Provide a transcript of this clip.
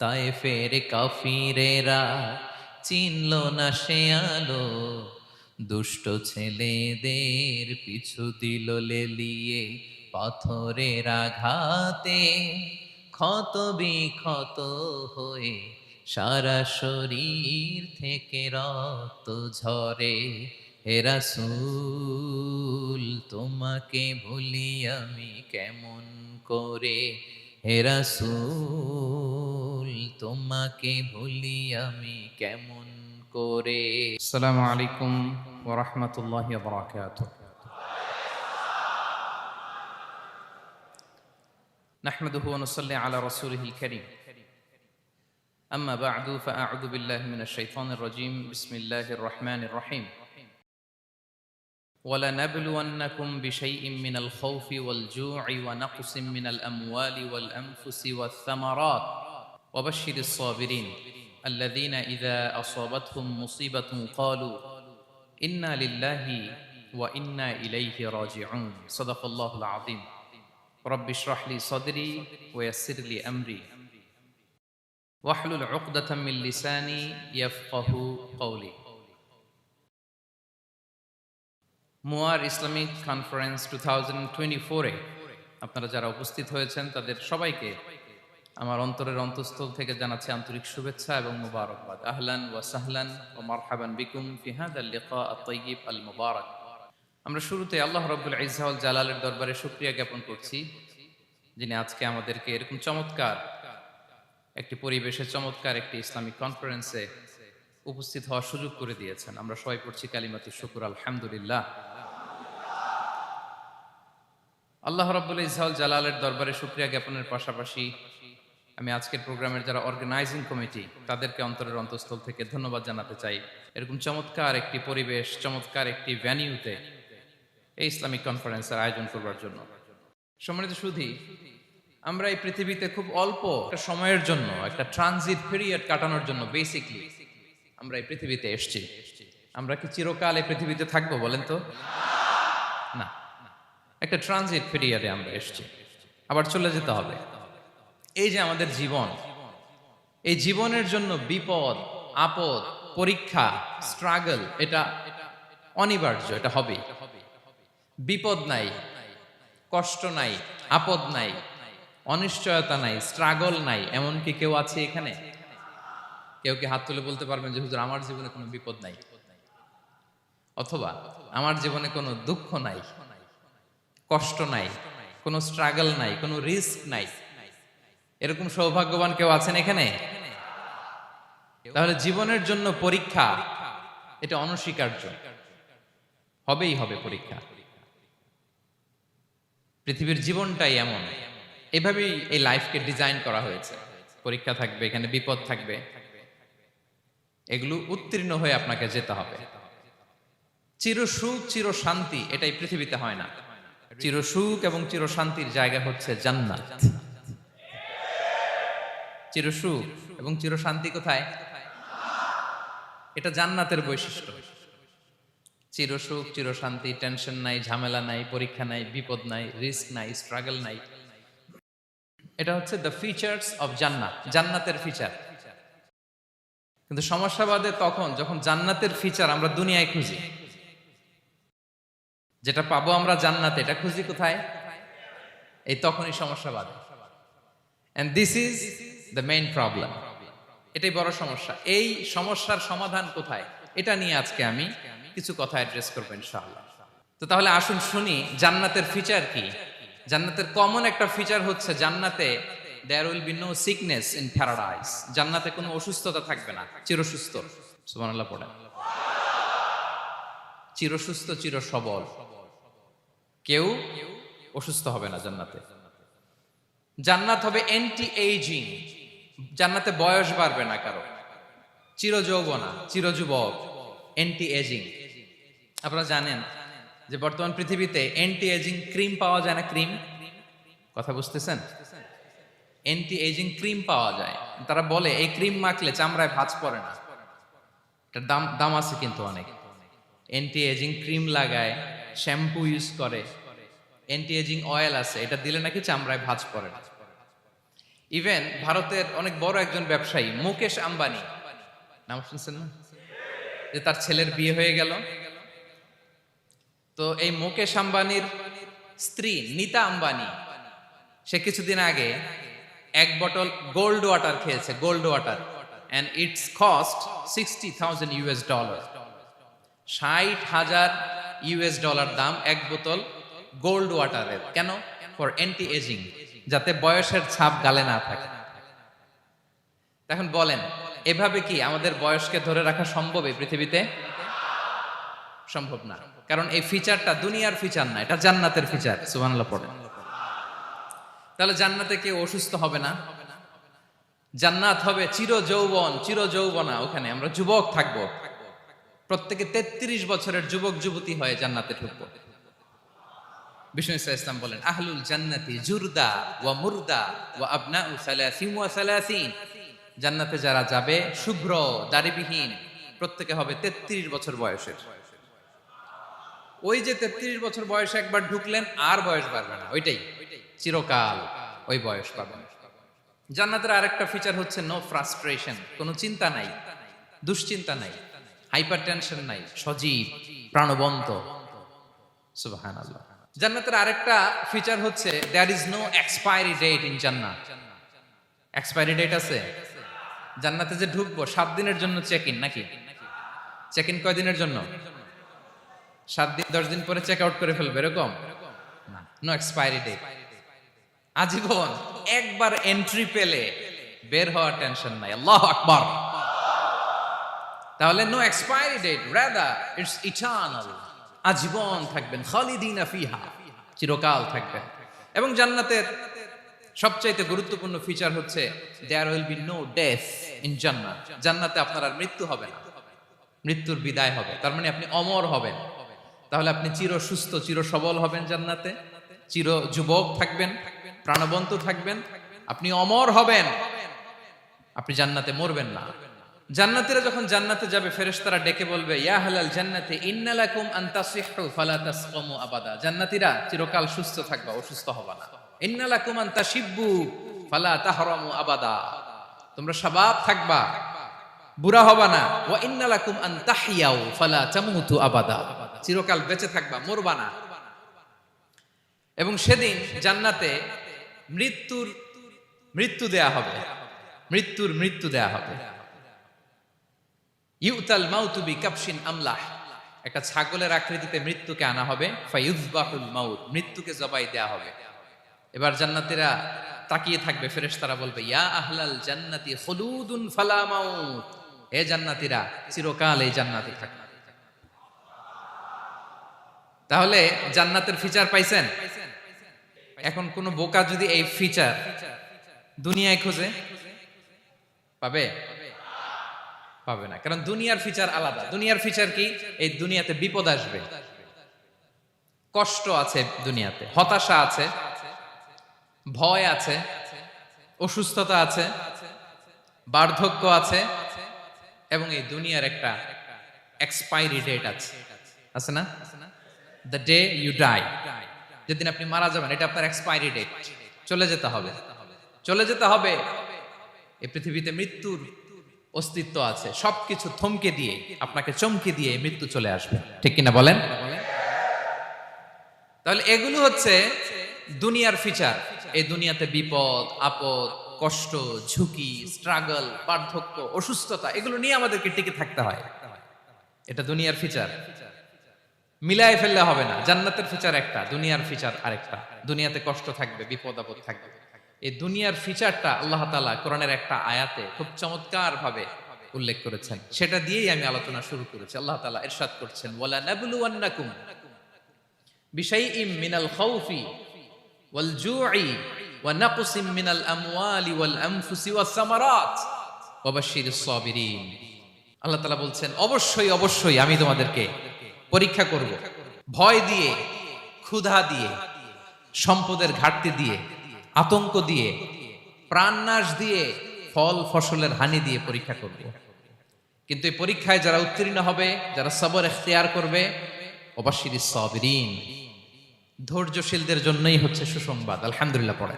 তায়েফের কাফিরেরা চিনল না সে আলো, দুষ্ট ছেলেদের পিছু দিল লেলিয়ে, পাথরের আঘাতে ক্ষত বিক্ষত হয়ে সারা শরীর থেকে রক্ত ঝরে। হে রাসূল তোমাকে ভুলি আমি কেমন করে, হে রাসূল তোমাকে ভুলি আমি কেমন করে। আসসালামু আলাইকুম ওয়া রাহমাতুল্লাহি ওয়া বারাকাতুহু। নাহমাদুহু ওয়া নুসাল্লি আলা রাসূলিহিল কারীম। আম্মা বা'দু ফাআউযু বিল্লাহি মিনাশ শাইতানির রাজীম। বিসমিল্লাহির রাহমানির রাহিম। وَلَنَبْلُوَنَّكُمْ بِشَيْءٍ مِّنَ الْخَوْفِ وَالْجُوعِ وَنَقْصٍ مِّنَ الْأَمْوَالِ وَالْأَنفُسِ وَالثَّمَرَاتِ وَبَشِّرِ الصَّابِرِينَ الَّذِينَ إِذَا أَصَابَتْهُم مُّصِيبَةٌ قَالُوا إِنَّا لِلَّهِ وَإِنَّا إِلَيْهِ رَاجِعُونَ صدق الله العظيم رب اشرح لي صدري ويسر لي أمري واحلل عقدة من لساني يفقه قولي। মুয়ার ইসলামিক কনফারেন্স 2024-এ আপনারা যারা উপস্থিত হয়েছেন তাদের সবাইকে আমার অন্তরের অন্তঃস্থল থেকে জানাচ্ছি আন্তরিক শুভেচ্ছা এবং মুবারকবাদ। আহলান ওয়া সাহলান ওয়া মারহাবান বিকুম ফি হাযাল লিকা আত-তাইয়্যিব আল মুবারাক। আমরা শুরুতে আল্লাহ রাব্বুল ইজ্জা ওয়াল জালালের দরবারে শুকরিয়া জ্ঞাপন করছি, যিনি আজকে আমাদেরকে এরকম চমৎকার একটি পরিবেশে চমৎকার একটি ইসলামিক কনফারেন্সে উপস্থিত হওয়ার সুযোগ করে দিয়েছেন। আমরা সবাই পড়ছি কালিমাতুশ শুকর আলহামদুলিল্লাহ। আল্লাহ রাব্বুল ইজ্জা ওয়াল জালালের দরবারে শুকরিয়া জ্ঞাপনের পাশাপাশি আমি আজকের প্রোগ্রামের যারা অর্গানাইজিং কমিটি তাদেরকে অন্তরের অন্তঃস্থল থেকে ধন্যবাদ জানাতে চাই, এরকম চমৎকার একটি পরিবেশ, চমৎকার একটি ভেন্যুতে এই ইসলামিক কনফারেন্সের আয়োজন করবার জন্য। সম্মানিত সুধী, আমরা এই পৃথিবীতে খুব অল্প একটা সময়ের জন্য, একটা ট্রানজিট পিরিয়ড কাটানোর জন্য বেসিকলি আমরা এই পৃথিবীতে এসেছি। আমরা কি চিরকাল এই পৃথিবীতে থাকবো বলেন তো? না, একটা ট্রানজিট পিরিয়ডে আমরা এসেছি, আবার চলে যেতে হবে। এই যে আমাদের জীবন, এই জীবনের জন্য বিপদ, আপদ, পরীক্ষা, স্ট্রাগল এটা অনিবার্য, এটা হবেই। বিপদ নাই, কষ্ট নাই, আপদ নাই, অনিশ্চয়তা নাই, স্ট্রাগল নাই, এমন কি কেউ আছে এখানে? কেউ কি হাত তুলে বলতে পারবেন যে হুজুর আমার জীবনে কোনো বিপদ নাই, অথবা আমার জীবনে কোনো দুঃখ নাই, কষ্ট নাই, কোনো স্ট্রাগল নাই, কোনো রিস্ক নাই? এরকম সৌভাগ্যবান কেউ আছেন এখানে? তাহলে জীবনের জন্য পরীক্ষা এটা অনস্বীকার্য, হবেই হবে পরীক্ষা। পৃথিবীর জীবনটাই এমন, এভাবেই এই লাইফকে ডিজাইন করা হয়েছে। পরীক্ষা থাকবে, এখানে বিপদ থাকবে, এগুলো উত্তীর্ণ হয়ে আপনাকে যেতে হবে। চিরসুখ চির শান্তি এটাই পৃথিবীতে হয় না। চিরসুখ এবং চিরশান্তির জায়গা হচ্ছে জান্নাত। চিরসুখ এবং চিরশান্তি কোথায়? এটা জান্নাতের বৈশিষ্ট্য। চিরসুখ চিরশান্তি, টেনশন নাই, ঝামেলা নাই, পরীক্ষা নাই, বিপদ নাই, রিস্ক নাই, স্ট্রাগল নাই, এটা হচ্ছে দ্য ফিচার্স অফ জান্নাত, জান্নাতের ফিচার। কিন্তু সমস্যা বাদে তখন যখন জান্নাতের ফিচার আমরা দুনিয়ায় খুঁজি, যেটা পাবো আমরা জান্নাতে, এটা খুঁজি কোথায়? এই তখনই সমস্যা বাদে। And this is the main problem. এটাই বড় সমস্যা। এই সমস্যার সমাধান কোথায়, এটা নিয়ে আজকে আমি কিছু কথা অ্যাড্রেস করবো ইনশাআল্লাহ। তো তাহলে আসুন শুনি জান্নাতের ফিচার কি। জান্নাতের কমন একটা ফিচার হচ্ছে জান্নাতে there will be no sickness in paradise। জান্নাতে কোনো অসুস্থতা থাকবে না, চিরসুস্থ। সুবহানাল্লাহ পড়েন। চিরসুস্থ, চির সবল, কেউ অসুস্থ হবে না জান্নাতে। জান্নাত হবে অ্যান্টি এইজিং, জান্নাতে বয়স বাড়বে না কারো, চিরযৌবনা, চিরযুবক, অ্যান্টি এজিং। আপনারা জানেন যে বর্তমান পৃথিবীতে অ্যান্টি এজিং ক্রিম পাওয়া যায় না? ক্রিম, কথা বুঝতেছেন? অ্যান্টি এজিং ক্রিম পাওয়া যায়। তারা বলে এই ক্রিম মাখলে চামড়ায় ভাঁজ পড়ে না। এটার দাম আছে কিন্তু অনেক। অ্যান্টি এজিং ক্রিম লাগায়, শ্যাম্পু ইউজ করে, অ্যান্টি এজিং অয়েল আছে, এটা দিলে নাকি চামড়ায় ভাঁজ পড়ে না। ইভেন ভারতের অনেক বড় একজন ব্যবসায়ী মুকেশ আম্বানি, নাম শুনছেন না, যে তার ছেলের বিয়ে হয়ে গেল। তো এই মুকেশ আম্বানির স্ত্রী নীতা আম্বানি, সে কিছুদিন আগে এক বটল গোল্ড ওয়াটার খেয়েছে, gold water, and it's cost $60,000। $60,000 দাম এক বোতল গোল্ড ওয়াটারের। কেন? ফর অ্যান্টি এজিং, যাতে বয়সের ছাপ গালে না থাকে। এখন বলেন, এভাবে কি আমাদের বয়সকে ধরে রাখা সম্ভব এই পৃথিবীতে? সম্ভব না, কারণ এই ফিচারটা দুনিয়ার ফিচার না, এটা জান্নাতের ফিচার। সুবহানাল্লাহ পড়েন। তাহলে জান্নাতে কেউ অসুস্থ হবে না, জান্নাত হবে চির যৌবন, চির যৌবনা। ওখানে আমরা যুবক থাকবো, প্রত্যেকে 33 বছরের যুবক যুবতী হয়ে জান্নাতে ঢুকবো। বিষ্ণু ইসলাম বলেন, আহলুল জান্নাতি জুরদা ওয়া মুরদা ওয়া আবনাউ সালাসিন ওয়া সালাসিন। জান্নাতে যারা যাবে শুভ্র দাড়িবিহীন, প্রত্যেকে হবে 33 বছর বয়সের। ওই যে 33 বছর বয়সে একবার ঢুকলেন, আর বয়স বাড়বে না, ওইটাই চিরকাল ওই বয়স পাবেন। জান্নাতের আরেকটা ফিচার হচ্ছে নো ফ্রাস্ট্রেশন, কোনো চিন্তা নাই, দুশ্চিন্তা নাই, হাইপার টেনশন নাই, সজীব প্রাণবন্ত। সুবহানাল্লাহ। জান্নাতের আরেকটা ফিচার হচ্ছে there is no expiry date in জান্নাত। এক্সপায়ারি ডেট আছে? জান্নাতে যে ঢুকবো 7 দিনের জন্য চেক ইন, নাকি চেক ইন কয় দিনের জন্য? 7 দিন, 10 দিন পরে চেক আউট করে ফেলবে, এরকম না। নো এক্সপায়ারি ডেট, আজীবন। একবার এন্ট্রি পেলে বের হওয়ার টেনশন নাই। আল্লাহু আকবার। তাহলে no expiry date, rather it's eternal, আজীবন থাকবেন, খালিদিনা ফিহা, চিরকাল থাকবেন। এবং জান্নাতের সবচাইতে গুরুত্বপূর্ণ ফিচার হচ্ছে there will be no death in জান্নাত। জান্নাতে আপনার আর মৃত্যু হবে না, মৃত্যুর বিদায় হবে। তার মানে আপনি অমর হবেন। তাহলে আপনি চির সুস্থ, চির সবল হবেন জান্নাতে, চির যুবক থাকবেন, প্রাণবন্ত থাকবেন, আপনি অমর হবেন, আপনি জান্নাতে মরবেন না। জান্নাতীরা যখন জান্নাতে যাবে, ফেরেশতারা ডেকে বলবে, ইয়া আহলাল জান্নাতি ইন্না লাকুম আন তাসিহু ফালা তাসকামু আবাদা। জান্নাতীরা চিরকাল সুস্থ থাকবা, অসুস্থ হবা না। ইন্না লাকুম আন তাশিব্বু ফালা তাহরামু আবাদা, তোমরা শাবাব থাকবা, বুড়া হবা না। ওয়া ইন্না লাকুম আন তাহইয়াউ ফালা তামুতু আবাদা, চিরকাল বেঁচে থাকবা, মরবা না। এবং সেদিন জান্নাতে মৃত্যু দেয়া হবে, মৃত্যু দেয়া হবে। ইউতাল মাউতু বিকাবশিন আমলাহ, একটা ছাগলের আকৃতিতে মৃত্যুকে আনা হবে। ফায়ুযবাহুল মাউত, মৃত্যুকে জবাই দেয়া হবে। এবার জান্নাতীরা তাকিয়ে থাকবে, ফেরেশতারা বলবে, ইয়া আহলাল জান্নাতি খুলুদুন ফালা মাউত, হে জান্নাতীরা চিরকাল এই জান্নাতে থাকবে। তাহলে জান্নাতের ফিচার পাইছেন? এখন কোন বোকা যদি এই ফিচার দুনিয়ায় খোঁজে, পাবে? পাবে না, কারণ দুনিয়ার ফিচার আলাদা। দুনিয়ার ফিচার কি? এই দুনিয়াতে বিপদ আসবে, কষ্ট আছে দুনিয়াতে, হতাশা আছে, ভয় আছে, অসুস্থতা আছে, বার্ধক্য আছে, এবং এই দুনিয়ার একটা এক্সপায়ারি ডেট আছে, আছে না? দ্য ডে ইউ ডাই, যেদিন আপনি মারা যাবেন, এটা আপনার এক্সপায়ারি ডেট। চলে যেতে হবে, চলে যেতে হবে। এই পৃথিবীতে মৃত্যুর অস্তিত্ব আছে, সবকিছু থমকে দিয়ে, আপনাকে চমকে দিয়ে মৃত্যু চলে আসবে, ঠিক কিনা বলেন? তাহলে এগুলো হচ্ছে দুনিয়ার ফিচার। এই দুনিয়াতে বিপদ আপদ, কষ্ট, ঝুঁকি, স্ট্রাগল, বার্ধক্য, অসুস্থতা, এগুলো নিয়ে আমাদেরকে টিকে থাকতে হয়। এটা দুনিয়ার ফিচার, মিলায় ফেললে হবে না। জান্নাতের ফিচার একটা, দুনিয়ার ফিচার আরেকটা। দুনিয়াতে কষ্ট থাকবে, বিপদ আপদ থাকবে। এই দুনিয়ার ফিচারটা আল্লাহ তাআলা কোরআনের একটা আয়াতে খুব চমৎকার ভাবে উল্লেখ করেছেন, সেটা দিয়েই আমি আলোচনা শুরু করেছি। আল্লাহ তাআলা ইরশাদ করছেন, ওয়ালা নাবলুওয়ান্নাকুম বিশাইইম মিনাল খাউফি ওয়াল জুই ওয়া নাকসিম মিনাল আমওয়ালি ওয়াল আনফুসি ওয়াস সামারাত ওয়া বাশশিরিস সাবিরিন। আল্লাহ তাআলা বলছেন, অবশ্যই অবশ্যই আমি তোমাদেরকে পরীক্ষা করব, ভয় দিয়ে, ক্ষুধা দিয়ে, সম্পদের ঘাটতি দিয়ে, আতঙ্ক দিয়ে, প্রাণনাশ দিয়ে, ফল ফসলের হানি দিয়ে পরীক্ষা করব। কিন্তু এই পরীক্ষায় যারা উত্তীর্ণ হবে, যারা সবর ইখতিয়ার করবে, ওয়াবাশশিরিস সাবিরিন, ধৈর্যশীলদের জন্যই হচ্ছে সুসংবাদ। আলহামদুলিল্লাহ পড়ে।